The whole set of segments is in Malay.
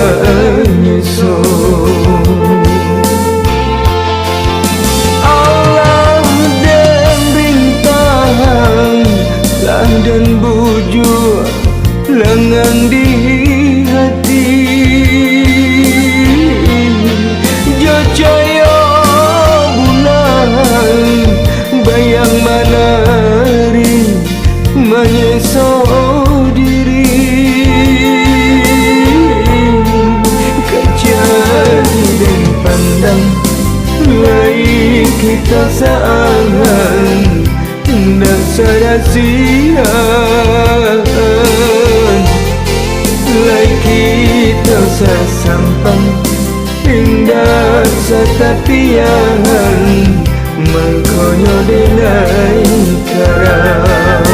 menyusun. Alam dan bintang, lang dan bujur lengan di hati. Jaya bulan, bayang menari menyesal diri. Kejadi dan pandang lain kita seangan dan sia-sia. Lai kita sesampang indah setapian mengkonyo denai karang.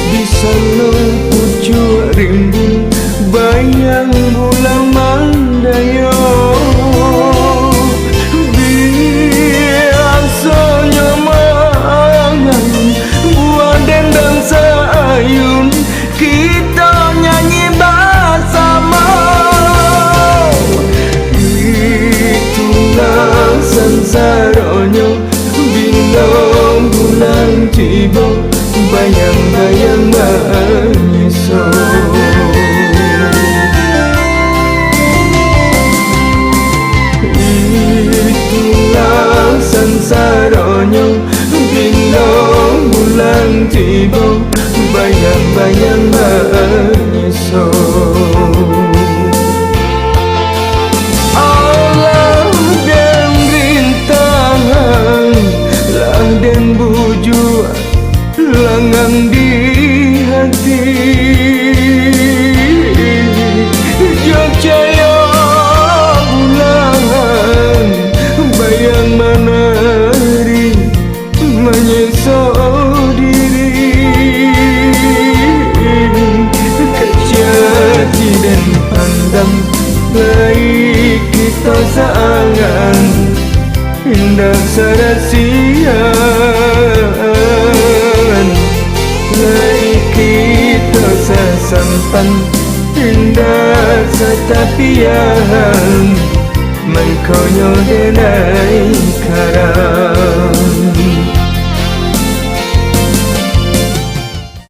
Di sana ujung rimbun bayang bulan mandaya. Biasanya mangan buah dendang sayun kita nyanyi bersama. Itulah sansaranya bila bulan tiba, bayang-bayang menyusun. Itulah sansaranya bila bulan tiba, bayang-bayang menyusun. Allah dan bintang, lang dan bujur lengan di hati. Jaya bulan, bayang menari menyesal diri. Kejati dan pandang baik kita seangan indah sia-sia. Kita sesampan indah setapian mengkonyo denai karang.